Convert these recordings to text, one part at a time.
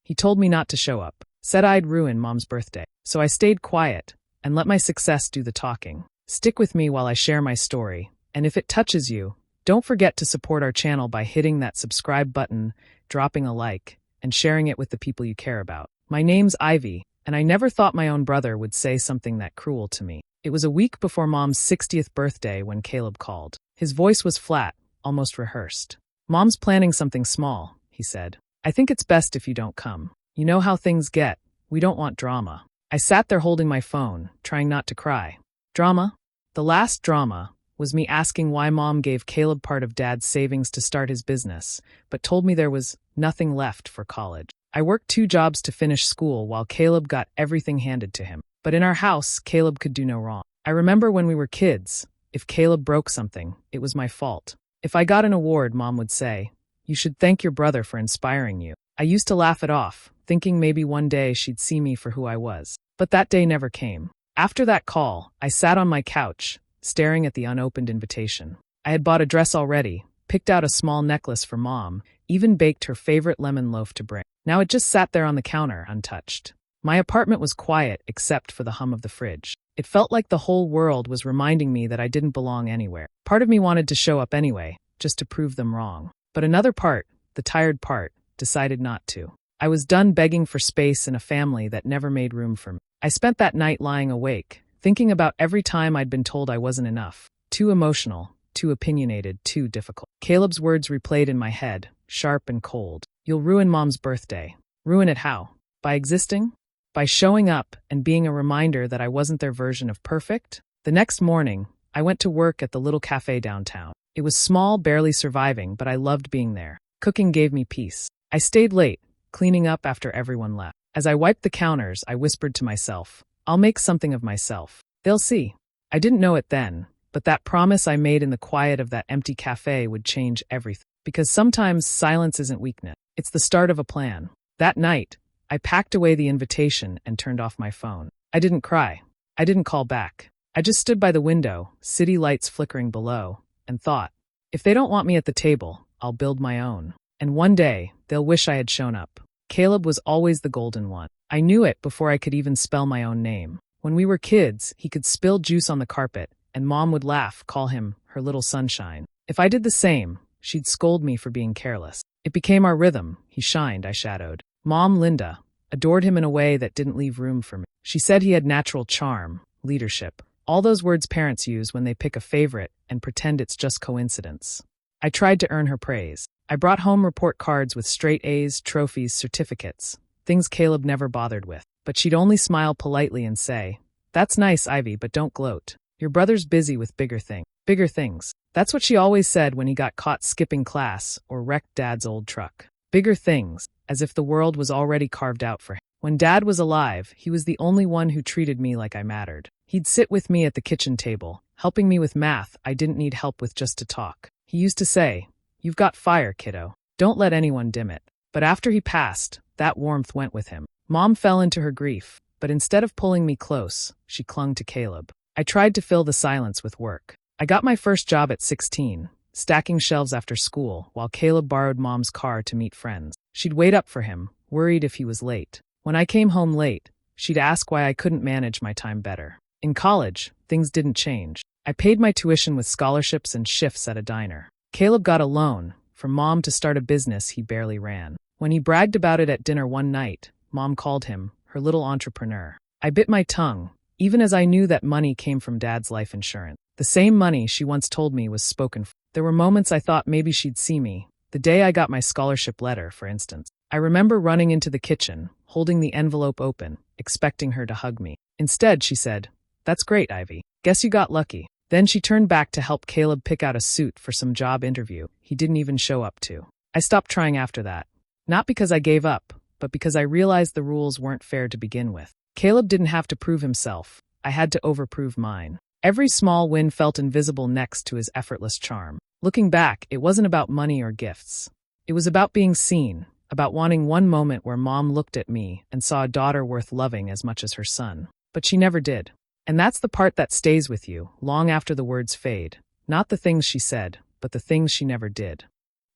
He told me not to show up, said I'd ruin Mom's birthday. So I stayed quiet and let my success do the talking. Stick with me while I share my story, and if it touches you, don't forget to support our channel by hitting that subscribe button, dropping a like, and sharing it with the people you care about. My name's Ivy, and I never thought my own brother would say something that cruel to me. It was a week before Mom's 60th birthday when Caleb called. His voice was flat, almost rehearsed. Mom's planning something small, he said. I think it's best if you don't come. You know how things get. We don't want drama. I sat there holding my phone, trying not to cry. Drama? The last drama was me asking why Mom gave Caleb part of Dad's savings to start his business, but told me there was nothing left for college. I worked 2 jobs to finish school while Caleb got everything handed to him. But in our house, Caleb could do no wrong. I remember when we were kids, if Caleb broke something, it was my fault. If I got an award, Mom would say, "You should thank your brother for inspiring you." I used to laugh it off, thinking maybe one day she'd see me for who I was. But that day never came. After that call, I sat on my couch, staring at the unopened invitation. I had bought a dress already, picked out a small necklace for Mom, even baked her favorite lemon loaf to bring. Now it just sat there on the counter, untouched. My apartment was quiet except for the hum of the fridge. It felt like the whole world was reminding me that I didn't belong anywhere. Part of me wanted to show up anyway, just to prove them wrong. But another part, the tired part, decided not to. I was done begging for space in a family that never made room for me. I spent that night lying awake, thinking about every time I'd been told I wasn't enough. Too emotional, too opinionated, too difficult. Caleb's words replayed in my head, sharp and cold. You'll ruin Mom's birthday. Ruin it how? By existing? By showing up and being a reminder that I wasn't their version of perfect? The next morning, I went to work at the little cafe downtown. It was small, barely surviving, but I loved being there. Cooking gave me peace. I stayed late, cleaning up after everyone left. As I wiped the counters, I whispered to myself, I'll make something of myself. They'll see. I didn't know it then, but that promise I made in the quiet of that empty cafe would change everything. Because sometimes silence isn't weakness. It's the start of a plan. That night, I packed away the invitation and turned off my phone. I didn't cry. I didn't call back. I just stood by the window, city lights flickering below, and thought, if they don't want me at the table, I'll build my own. And one day, they'll wish I had shown up. Caleb was always the golden one. I knew it before I could even spell my own name. When we were kids, he could spill juice on the carpet, and Mom would laugh, call him her little sunshine. If I did the same, she'd scold me for being careless. It became our rhythm. He shined, I shadowed. Mom, Linda, adored him in a way that didn't leave room for me. She said he had natural charm, leadership, all those words parents use when they pick a favorite and pretend it's just coincidence. I tried to earn her praise. I brought home report cards with straight A's, trophies, certificates, things Caleb never bothered with. But she'd only smile politely and say, "That's nice, Ivy, but don't gloat. Your brother's busy with bigger things." Bigger things. That's what she always said when he got caught skipping class or wrecked Dad's old truck. Bigger things, as if the world was already carved out for him. When Dad was alive, he was the only one who treated me like I mattered. He'd sit with me at the kitchen table, helping me with math I didn't need help with just to talk. He used to say, "You've got fire, kiddo. Don't let anyone dim it." But after he passed, that warmth went with him. Mom fell into her grief, but instead of pulling me close, she clung to Caleb. I tried to fill the silence with work. I got my first job at 16, stacking shelves after school, while Caleb borrowed Mom's car to meet friends. She'd wait up for him, worried if he was late. When I came home late, she'd ask why I couldn't manage my time better. In college, things didn't change. I paid my tuition with scholarships and shifts at a diner. Caleb got a loan from Mom to start a business he barely ran. When he bragged about it at dinner one night, Mom called him her little entrepreneur. I bit my tongue, even as I knew that money came from Dad's life insurance. The same money she once told me was spoken for. There were moments I thought maybe she'd see me. The day I got my scholarship letter, for instance. I remember running into the kitchen, holding the envelope open, expecting her to hug me. Instead, she said, "That's great, Ivy. Guess you got lucky." Then she turned back to help Caleb pick out a suit for some job interview he didn't even show up to. I stopped trying after that. Not because I gave up, but because I realized the rules weren't fair to begin with. Caleb didn't have to prove himself. I had to overprove mine. Every small win felt invisible next to his effortless charm. Looking back, it wasn't about money or gifts. It was about being seen, about wanting one moment where Mom looked at me and saw a daughter worth loving as much as her son. But she never did. And that's the part that stays with you, long after the words fade. Not the things she said, but the things she never did.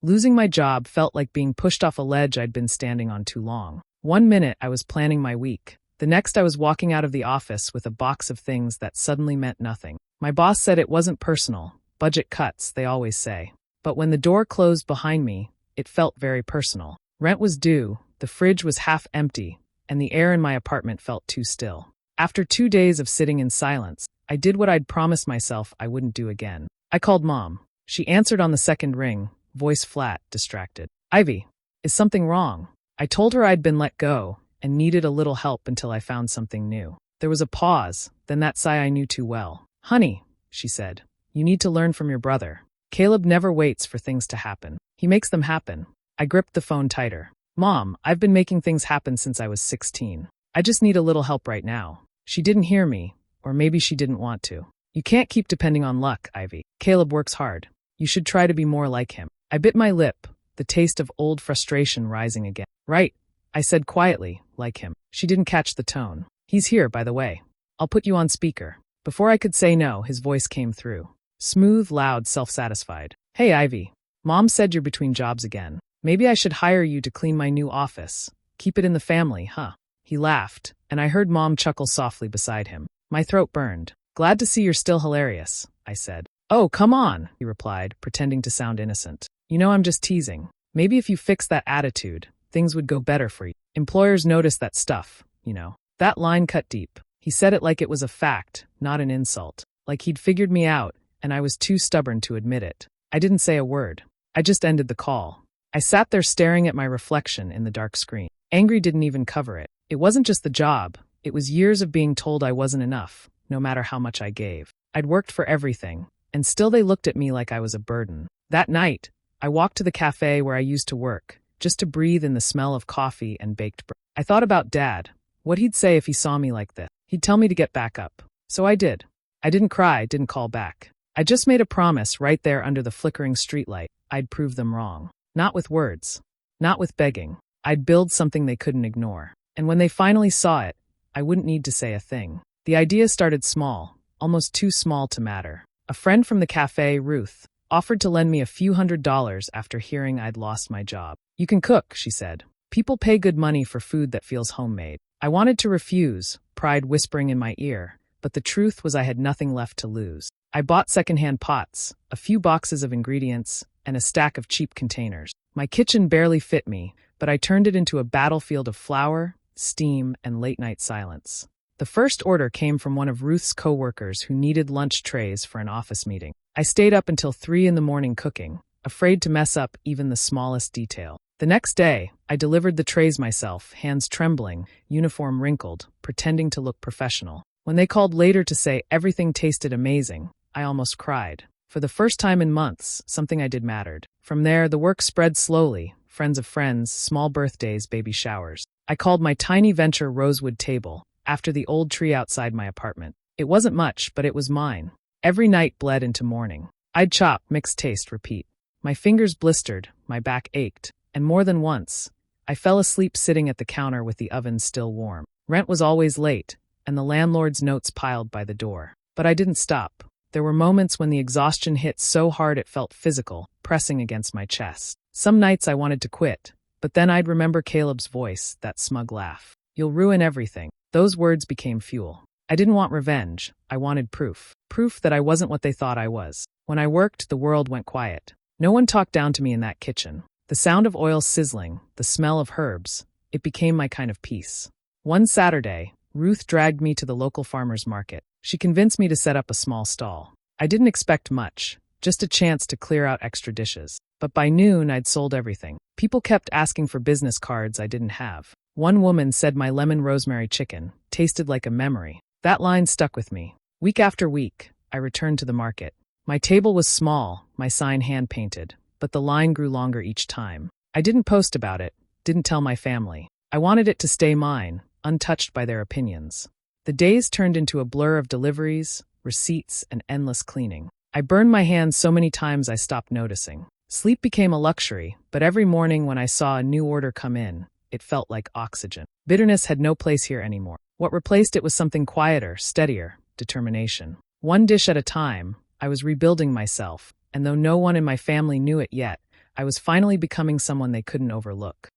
Losing my job felt like being pushed off a ledge I'd been standing on too long. One minute I was planning my week. The next I was walking out of the office with a box of things that suddenly meant nothing. My boss said it wasn't personal. Budget cuts, they always say. But when the door closed behind me, it felt very personal. Rent was due, the fridge was half empty, and the air in my apartment felt too still. After 2 days of sitting in silence, I did what I'd promised myself I wouldn't do again. I called Mom. She answered on the second ring, voice flat, distracted. Ivy, is something wrong? I told her I'd been let go and needed a little help until I found something new. There was a pause, then that sigh I knew too well. Honey, she said, you need to learn from your brother. Caleb never waits for things to happen. He makes them happen. I gripped the phone tighter. Mom, I've been making things happen since I was 16. I just need a little help right now. She didn't hear me, or maybe she didn't want to. You can't keep depending on luck, Ivy. Caleb works hard. You should try to be more like him. I bit my lip, the taste of old frustration rising again. Right, I said quietly, like him. She didn't catch the tone. He's here, by the way. I'll put you on speaker. Before I could say no, his voice came through. Smooth, loud, self-satisfied. Hey, Ivy. Mom said you're between jobs again. Maybe I should hire you to clean my new office. Keep it in the family, huh? He laughed, and I heard Mom chuckle softly beside him. My throat burned. Glad to see you're still hilarious, I said. Oh, come on, he replied, pretending to sound innocent. You know I'm just teasing. Maybe if you fix that attitude, things would go better for you. Employers notice that stuff, you know. That line cut deep. He said it like it was a fact, not an insult. Like he'd figured me out, and I was too stubborn to admit it. I didn't say a word. I just ended the call. I sat there staring at my reflection in the dark screen. Angry didn't even cover it. It wasn't just the job. It was years of being told I wasn't enough, no matter how much I gave. I'd worked for everything, and still they looked at me like I was a burden. That night, I walked to the cafe where I used to work, just to breathe in the smell of coffee and baked bread. I thought about Dad, what he'd say if he saw me like this. He'd tell me to get back up. So I did. I didn't cry, didn't call back. I just made a promise right there under the flickering streetlight. I'd prove them wrong. Not with words. Not with begging. I'd build something they couldn't ignore. And when they finally saw it, I wouldn't need to say a thing. The idea started small, almost too small to matter. A friend from the cafe, Ruth, offered to lend me a few $100s after hearing I'd lost my job. You can cook, she said. People pay good money for food that feels homemade. I wanted to refuse, pride whispering in my ear, but the truth was I had nothing left to lose. I bought secondhand pots, a few boxes of ingredients, and a stack of cheap containers. My kitchen barely fit me, but I turned it into a battlefield of flour, steam, and late-night silence. The first order came from one of Ruth's co-workers who needed lunch trays for an office meeting. I stayed up until 3 a.m. cooking, afraid to mess up even the smallest detail. The next day, I delivered the trays myself, hands trembling, uniform wrinkled, pretending to look professional. When they called later to say everything tasted amazing, I almost cried. For the first time in months, something I did mattered. From there, the work spread slowly. Friends of friends, small birthdays, baby showers. I called my tiny venture Rosewood Table, after the old tree outside my apartment. It wasn't much, but it was mine. Every night bled into morning. I'd chop, mix, taste, repeat. My fingers blistered, my back ached, and more than once, I fell asleep sitting at the counter with the oven still warm. Rent was always late, and the landlord's notes piled by the door. But I didn't stop. There were moments when the exhaustion hit so hard it felt physical, pressing against my chest. Some nights I wanted to quit, but then I'd remember Caleb's voice, that smug laugh. You'll ruin everything. Those words became fuel. I didn't want revenge. I wanted proof. Proof that I wasn't what they thought I was. When I worked, the world went quiet. No one talked down to me in that kitchen. The sound of oil sizzling, the smell of herbs, it became my kind of peace. One Saturday, Ruth dragged me to the local farmer's market. She convinced me to set up a small stall. I didn't expect much, just a chance to clear out extra dishes. But by noon, I'd sold everything. People kept asking for business cards I didn't have. One woman said my lemon rosemary chicken tasted like a memory. That line stuck with me. Week after week, I returned to the market. My table was small, my sign hand-painted, but the line grew longer each time. I didn't post about it, didn't tell my family. I wanted it to stay mine, untouched by their opinions. The days turned into a blur of deliveries, receipts, and endless cleaning. I burned my hands so many times I stopped noticing. Sleep became a luxury, but every morning when I saw a new order come in, it felt like oxygen. Bitterness had no place here anymore. What replaced it was something quieter, steadier, determination. One dish at a time, I was rebuilding myself, and though no one in my family knew it yet, I was finally becoming someone they couldn't overlook.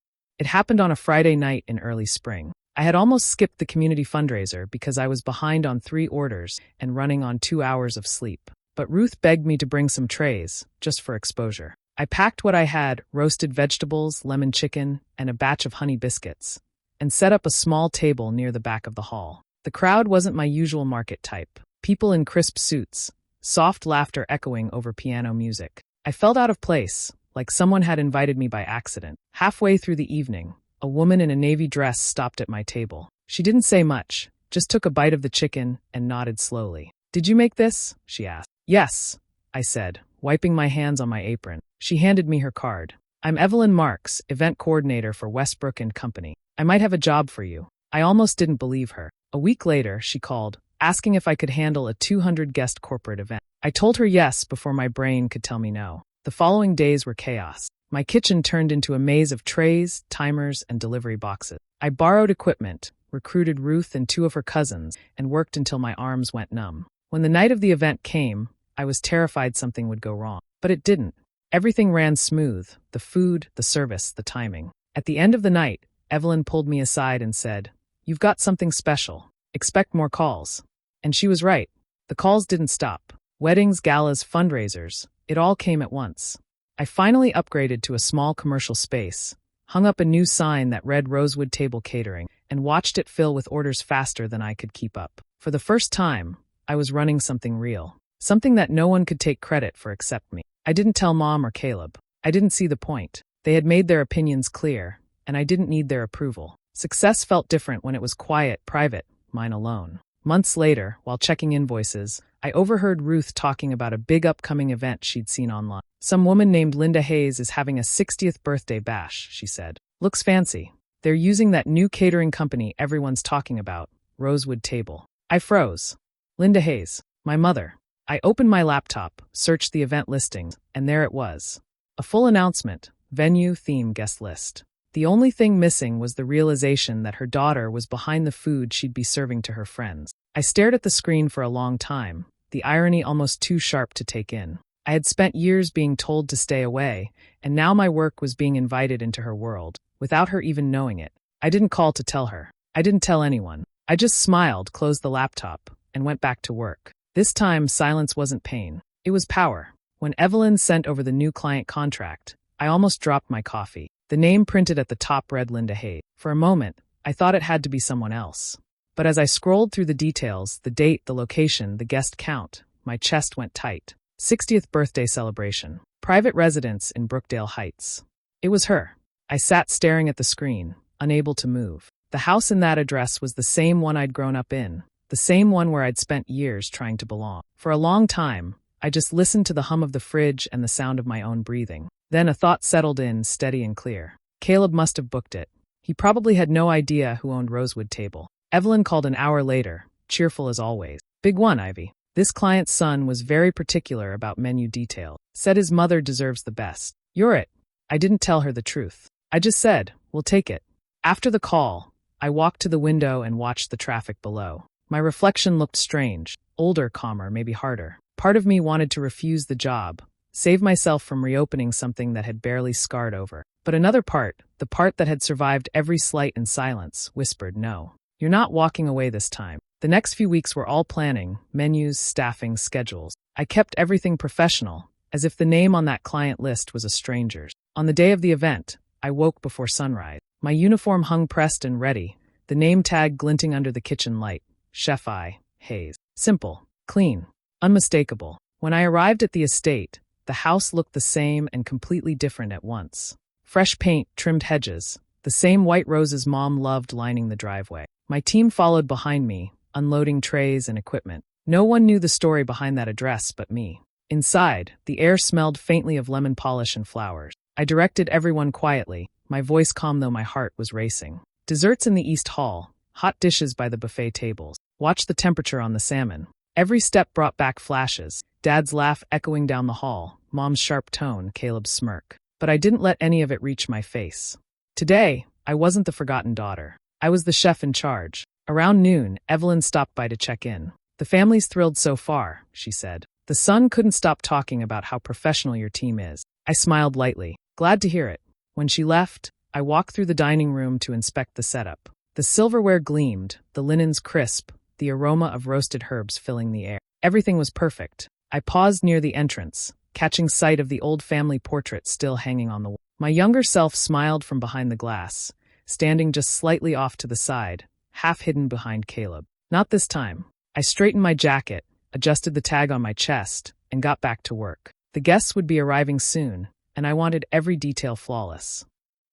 It happened on a Friday night in early spring. I had almost skipped the community fundraiser because I was behind on 3 orders and running on 2 hours of sleep. But Ruth begged me to bring some trays, just for exposure. I packed what I had, roasted vegetables, lemon chicken, and a batch of honey biscuits, and set up a small table near the back of the hall. The crowd wasn't my usual market type. People in crisp suits, soft laughter echoing over piano music. I felt out of place, like someone had invited me by accident. Halfway through the evening, a woman in a navy dress stopped at my table. She didn't say much, just took a bite of the chicken and nodded slowly. "Did you make this?" she asked. "Yes," I said, wiping my hands on my apron. She handed me her card. "I'm Evelyn Marks, event coordinator for Westbrook & Company. I might have a job for you." I almost didn't believe her. A week later, she called, asking if I could handle a 200-guest corporate event. I told her yes before my brain could tell me no. The following days were chaos. My kitchen turned into a maze of trays, timers, and delivery boxes. I borrowed equipment, recruited Ruth and 2 of her cousins, and worked until my arms went numb. When the night of the event came, I was terrified something would go wrong. But it didn't. Everything ran smooth: the food, the service, the timing. At the end of the night, Evelyn pulled me aside and said, "You've got something special. Expect more calls." And she was right. The calls didn't stop. Weddings, galas, fundraisers, it all came at once. I finally upgraded to a small commercial space, hung up a new sign that read Rosewood Table Catering, and watched it fill with orders faster than I could keep up. For the first time, I was running something real, something that no one could take credit for except me. I didn't tell Mom or Caleb. I didn't see the point. They had made their opinions clear, and I didn't need their approval. Success felt different when it was quiet, private, mine alone. Months later, while checking invoices, I overheard Ruth talking about a big upcoming event she'd seen online. "Some woman named Linda Hayes is having a 60th birthday bash," she said. "Looks fancy. They're using that new catering company everyone's talking about, Rosewood Table." I froze. Linda Hayes, my mother. I opened my laptop, searched the event listings, and there it was. A full announcement, venue, theme, guest list. The only thing missing was the realization that her daughter was behind the food she'd be serving to her friends. I stared at the screen for a long time, the irony almost too sharp to take in. I had spent years being told to stay away, and now my work was being invited into her world, without her even knowing it. I didn't call to tell her. I didn't tell anyone. I just smiled, closed the laptop, and went back to work. This time, silence wasn't pain. It was power. When Evelyn sent over the new client contract, I almost dropped my coffee. The name printed at the top read Linda Hayes. For a moment, I thought it had to be someone else. But as I scrolled through the details, the date, the location, the guest count, my chest went tight. 60th birthday celebration. Private residence in Brookdale Heights. It was her. I sat staring at the screen, unable to move. The house in that address was the same one I'd grown up in, the same one where I'd spent years trying to belong. For a long time, I just listened to the hum of the fridge and the sound of my own breathing. Then a thought settled in, steady and clear. Caleb must have booked it. He probably had no idea who owned Rosewood Table. Evelyn called an hour later, cheerful as always. "Big one, Ivy. This client's son was very particular about menu detail. Said his mother deserves the best." "You're it." I didn't tell her the truth. I just said, "We'll take it." After the call, I walked to the window and watched the traffic below. My reflection looked strange, older, calmer, maybe harder. Part of me wanted to refuse the job, save myself from reopening something that had barely scarred over. But another part, the part that had survived every slight in silence, whispered, "No. You're not walking away this time." The next few weeks were all planning, menus, staffing, schedules. I kept everything professional, as if the name on that client list was a stranger's. On the day of the event, I woke before sunrise. My uniform hung pressed and ready, the name tag glinting under the kitchen light. Chef I. Hayes. Simple, clean, unmistakable. When I arrived at the estate, the house looked the same and completely different at once. Fresh paint, trimmed hedges, the same white roses Mom loved lining the driveway. My team followed behind me, unloading trays and equipment. No one knew the story behind that address but me. Inside, the air smelled faintly of lemon polish and flowers. I directed everyone quietly, my voice calm though my heart was racing. Desserts in the East Hall, hot dishes by the buffet tables. Watch the temperature on the salmon. Every step brought back flashes. Dad's laugh echoing down the hall, Mom's sharp tone, Caleb's smirk. But I didn't let any of it reach my face. Today, I wasn't the forgotten daughter. I was the chef in charge. Around noon, Evelyn stopped by to check in. "The family's thrilled so far," she said. "The son couldn't stop talking about how professional your team is." I smiled lightly. "Glad to hear it." When she left, I walked through the dining room to inspect the setup. The silverware gleamed, the linens crisp, the aroma of roasted herbs filling the air. Everything was perfect. I paused near the entrance, catching sight of the old family portrait still hanging on the wall. My younger self smiled from behind the glass, standing just slightly off to the side, half hidden behind Caleb. Not this time. I straightened my jacket, adjusted the tag on my chest, and got back to work. The guests would be arriving soon, and I wanted every detail flawless.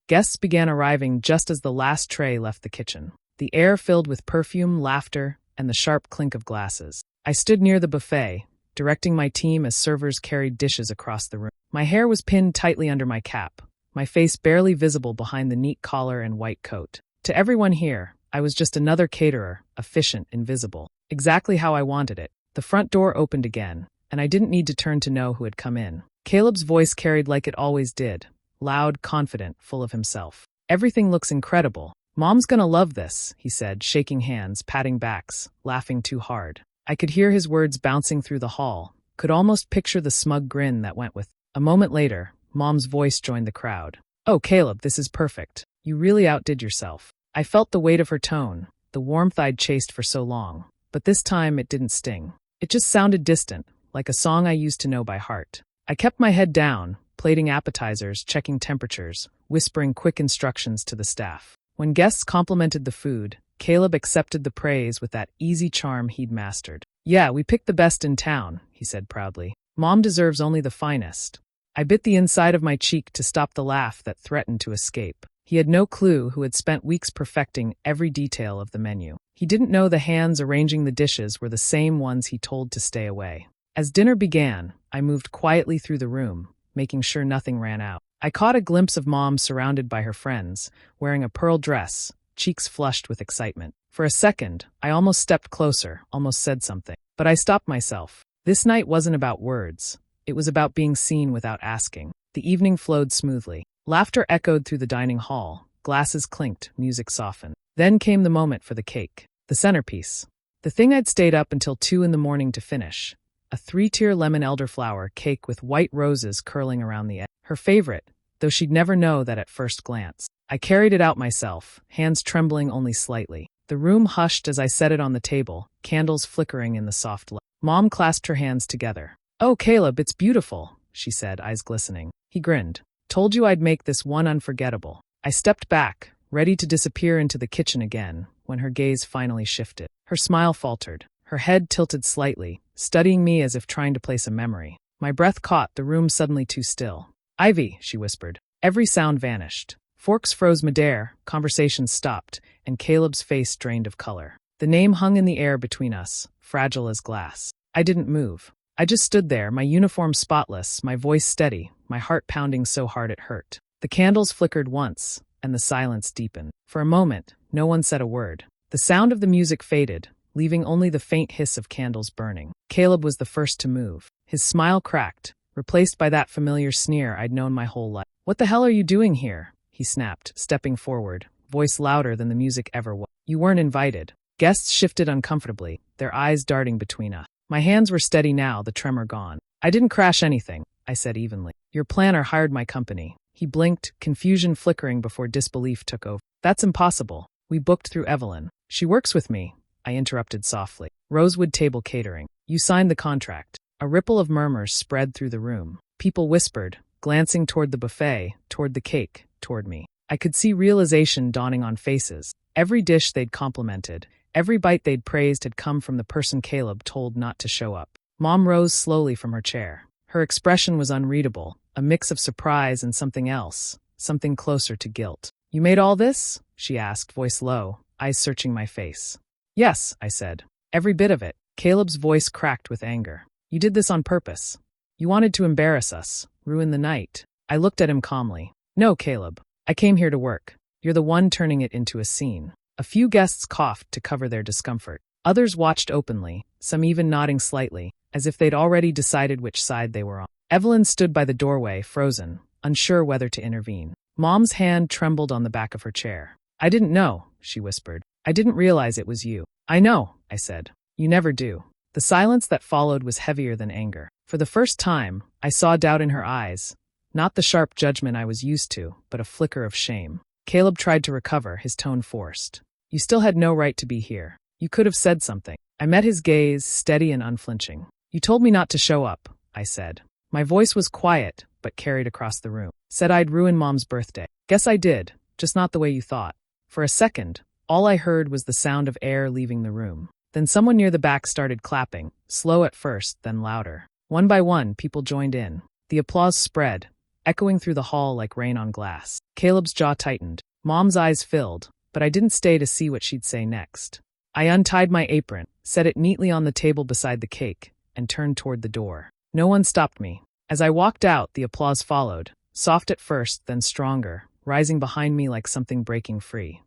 Guests began arriving just as the last tray left the kitchen. The air filled with perfume, laughter, and the sharp clink of glasses. I stood near the buffet, directing my team as servers carried dishes across the room. My hair was pinned tightly under my cap, my face barely visible behind the neat collar and white coat. To everyone here, I was just another caterer, efficient, invisible. Exactly how I wanted it. The front door opened again, and I didn't need to turn to know who had come in. Caleb's voice carried like it always did, loud, confident, full of himself. Everything looks incredible. Mom's gonna love this, he said, shaking hands, patting backs, laughing too hard. I could hear his words bouncing through the hall, could almost picture the smug grin that went with it. A moment later, Mom's voice joined the crowd. Oh, Caleb, this is perfect. You really outdid yourself. I felt the weight of her tone, the warmth I'd chased for so long. But this time it didn't sting. It just sounded distant, like a song I used to know by heart. I kept my head down, plating appetizers, checking temperatures, whispering quick instructions to the staff. When guests complimented the food, Caleb accepted the praise with that easy charm he'd mastered. Yeah, we picked the best in town, he said proudly. Mom deserves only the finest. I bit the inside of my cheek to stop the laugh that threatened to escape. He had no clue who had spent weeks perfecting every detail of the menu. He didn't know the hands arranging the dishes were the same ones he told to stay away. As dinner began, I moved quietly through the room, making sure nothing ran out. I caught a glimpse of Mom surrounded by her friends, wearing a pearl dress, cheeks flushed with excitement. For a second, I almost stepped closer, almost said something. But I stopped myself. This night wasn't about words. It was about being seen without asking. The evening flowed smoothly. Laughter echoed through the dining hall. Glasses clinked, music softened. Then came the moment for the cake. The centerpiece. The thing I'd stayed up until 2 a.m. to finish. A 3-tier lemon elderflower cake with white roses curling around the edge. Her favorite, though she'd never know that at first glance. I carried it out myself, hands trembling only slightly. The room hushed as I set it on the table, candles flickering in the soft light. Mom clasped her hands together. Oh, Caleb, it's beautiful, she said, eyes glistening. He grinned. Told you I'd make this one unforgettable. I stepped back, ready to disappear into the kitchen again, when her gaze finally shifted. Her smile faltered. Her head tilted slightly, studying me as if trying to place a memory. My breath caught, the room suddenly too still. Ivy, she whispered. Every sound vanished. Forks froze midair, conversations stopped, and Caleb's face drained of color. The name hung in the air between us, fragile as glass. I didn't move. I just stood there, my uniform spotless, my voice steady, my heart pounding so hard it hurt. The candles flickered once, and the silence deepened. For a moment, no one said a word. The sound of the music faded, leaving only the faint hiss of candles burning. Caleb was the first to move. His smile cracked, replaced by that familiar sneer I'd known my whole life. What the hell are you doing here? He snapped, stepping forward, voice louder than the music ever was. You weren't invited. Guests shifted uncomfortably, their eyes darting between us. My hands were steady now, the tremor gone. I didn't crash anything, I said evenly. Your planner hired my company. He blinked, confusion flickering before disbelief took over. That's impossible. We booked through Evelyn. She works with me, I interrupted softly. Rosewood Table Catering. You signed the contract. A ripple of murmurs spread through the room. People whispered, glancing toward the buffet, toward the cake, toward me. I could see realization dawning on faces. Every dish they'd complimented, every bite they'd praised had come from the person Caleb told not to show up. Mom rose slowly from her chair. Her expression was unreadable, a mix of surprise and something else, something closer to guilt. You made all this? She asked, voice low, eyes searching my face. Yes, I said. Every bit of it. Caleb's voice cracked with anger. You did this on purpose. You wanted to embarrass us, ruin the night. I looked at him calmly. No, Caleb. I came here to work. You're the one turning it into a scene. A few guests coughed to cover their discomfort. Others watched openly, some even nodding slightly, as if they'd already decided which side they were on. Evelyn stood by the doorway, frozen, unsure whether to intervene. Mom's hand trembled on the back of her chair. I didn't know, she whispered. I didn't realize it was you. I know, I said. You never do. The silence that followed was heavier than anger. For the first time, I saw doubt in her eyes, not the sharp judgment I was used to, but a flicker of shame. Caleb tried to recover, his tone forced. You still had no right to be here. You could have said something. I met his gaze, steady and unflinching. You told me not to show up, I said. My voice was quiet, but carried across the room. Said I'd ruin Mom's birthday. Guess I did, just not the way you thought. For a second, all I heard was the sound of air leaving the room. Then someone near the back started clapping, slow at first, then louder. One by one, people joined in. The applause spread, echoing through the hall like rain on glass. Caleb's jaw tightened. Mom's eyes filled, but I didn't stay to see what she'd say next. I untied my apron, set it neatly on the table beside the cake, and turned toward the door. No one stopped me. As I walked out, the applause followed, soft at first, then stronger, rising behind me like something breaking free.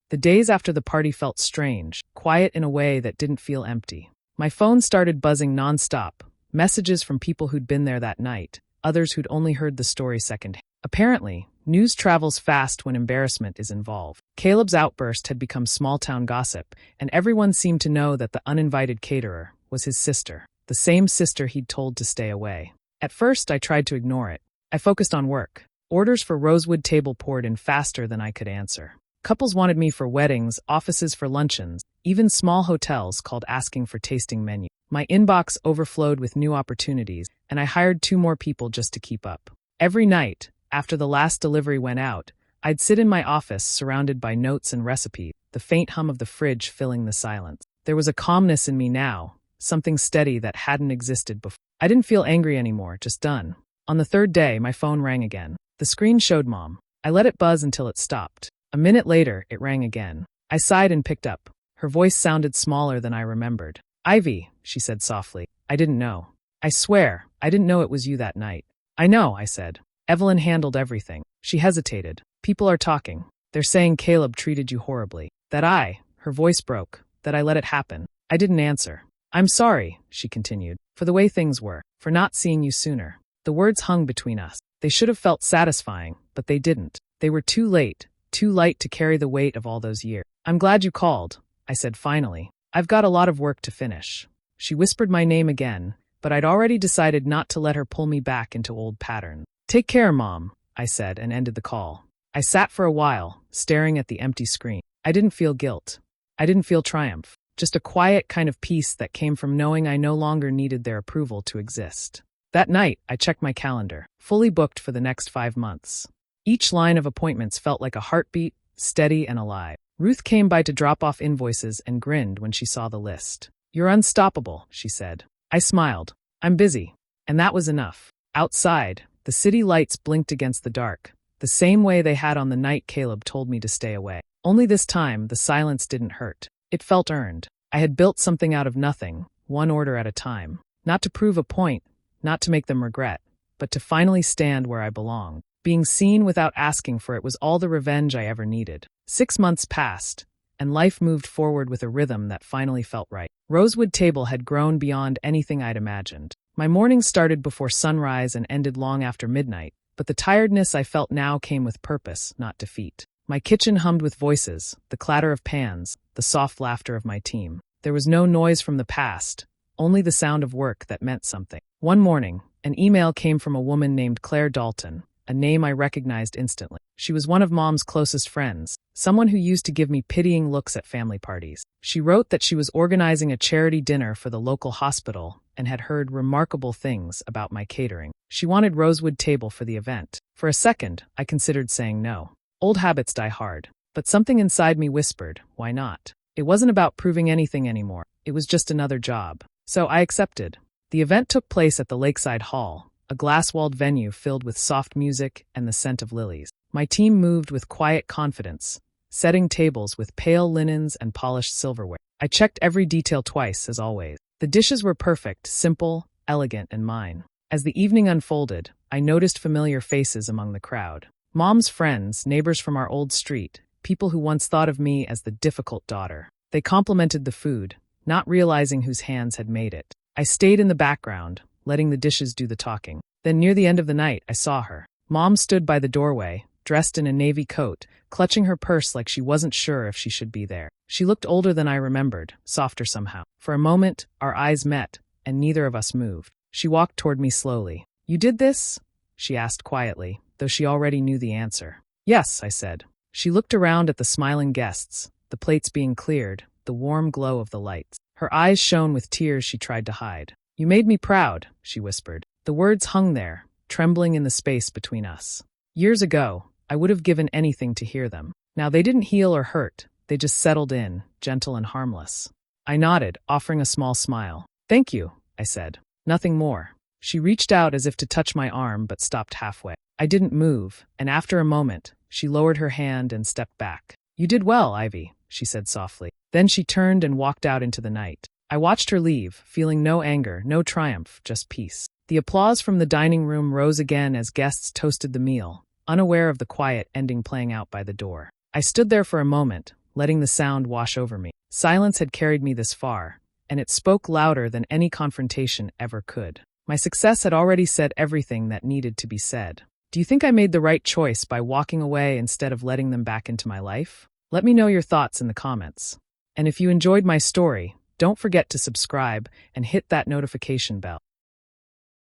The days after the party felt strange, quiet in a way that didn't feel empty. My phone started buzzing nonstop, messages from people who'd been there that night, others who'd only heard the story secondhand. Apparently, news travels fast when embarrassment is involved. Caleb's outburst had become small-town gossip, and everyone seemed to know that the uninvited caterer was his sister, the same sister he'd told to stay away. At first, I tried to ignore it. I focused on work. Orders for Rosewood Table poured in faster than I could answer. Couples wanted me for weddings, offices for luncheons, even small hotels called asking for tasting menus. My inbox overflowed with new opportunities, and I hired 2 more people just to keep up. Every night, after the last delivery went out, I'd sit in my office surrounded by notes and recipes, the faint hum of the fridge filling the silence. There was a calmness in me now, something steady that hadn't existed before. I didn't feel angry anymore, just done. On the 3rd day, my phone rang again. The screen showed Mom. I let it buzz until it stopped. A minute later, it rang again. I sighed and picked up. Her voice sounded smaller than I remembered. Ivy, she said softly. I didn't know. I swear, I didn't know it was you that night. I know, I said. Evelyn handled everything. She hesitated. People are talking. They're saying Caleb treated you horribly. Her voice broke, that I let it happen. I didn't answer. I'm sorry, she continued, for the way things were, for not seeing you sooner. The words hung between us. They should have felt satisfying, but they didn't. They were too late, too light to carry the weight of all those years. I'm glad you called, I said finally. I've got a lot of work to finish. She whispered my name again, but I'd already decided not to let her pull me back into old patterns. Take care, Mom, I said and ended the call. I sat for a while, staring at the empty screen. I didn't feel guilt. I didn't feel triumph. Just a quiet kind of peace that came from knowing I no longer needed their approval to exist. That night, I checked my calendar, fully booked for the next 5 months. Each line of appointments felt like a heartbeat, steady and alive. Ruth came by to drop off invoices and grinned when she saw the list. You're unstoppable, she said. I smiled. I'm busy. And that was enough. Outside, the city lights blinked against the dark, the same way they had on the night Caleb told me to stay away. Only this time, the silence didn't hurt. It felt earned. I had built something out of nothing, one order at a time. Not to prove a point, not to make them regret, but to finally stand where I belonged. Being seen without asking for it was all the revenge I ever needed. 6 months passed, and life moved forward with a rhythm that finally felt right. Rosewood Table had grown beyond anything I'd imagined. My mornings started before sunrise and ended long after midnight, but the tiredness I felt now came with purpose, not defeat. My kitchen hummed with voices, the clatter of pans, the soft laughter of my team. There was no noise from the past, only the sound of work that meant something. One morning, an email came from a woman named Claire Dalton, a name I recognized instantly. She was one of Mom's closest friends, someone who used to give me pitying looks at family parties. She wrote that she was organizing a charity dinner for the local hospital and had heard remarkable things about my catering. She wanted Rosewood Table for the event. For a second, I considered saying no. Old habits die hard. But something inside me whispered, why not? It wasn't about proving anything anymore. It was just another job. So I accepted. The event took place at the Lakeside Hall, a glass-walled venue filled with soft music and the scent of lilies. My team moved with quiet confidence, setting tables with pale linens and polished silverware. I checked every detail twice, as always. The dishes were perfect, simple, elegant, and mine. As the evening unfolded, I noticed familiar faces among the crowd. Mom's friends, neighbors from our old street, people who once thought of me as the difficult daughter. They complimented the food, not realizing whose hands had made it. I stayed in the background, letting the dishes do the talking. Then near the end of the night, I saw her. Mom stood by the doorway, dressed in a navy coat, clutching her purse like she wasn't sure if she should be there. She looked older than I remembered, softer somehow. For a moment, our eyes met, and neither of us moved. She walked toward me slowly. You did this? She asked quietly, though she already knew the answer. Yes, I said. She looked around at the smiling guests, the plates being cleared, the warm glow of the lights. Her eyes shone with tears she tried to hide. "You made me proud," she whispered. The words hung there, trembling in the space between us. Years ago, I would have given anything to hear them. Now they didn't heal or hurt, they just settled in, gentle and harmless. I nodded, offering a small smile. "Thank you," I said. "Nothing more." She reached out as if to touch my arm but stopped halfway. I didn't move, and after a moment, she lowered her hand and stepped back. "You did well, Ivy," she said softly. Then she turned and walked out into the night. I watched her leave, feeling no anger, no triumph, just peace. The applause from the dining room rose again as guests toasted the meal, unaware of the quiet ending playing out by the door. I stood there for a moment, letting the sound wash over me. Silence had carried me this far, and it spoke louder than any confrontation ever could. My success had already said everything that needed to be said. Do you think I made the right choice by walking away instead of letting them back into my life? Let me know your thoughts in the comments. And if you enjoyed my story, don't forget to subscribe and hit that notification bell.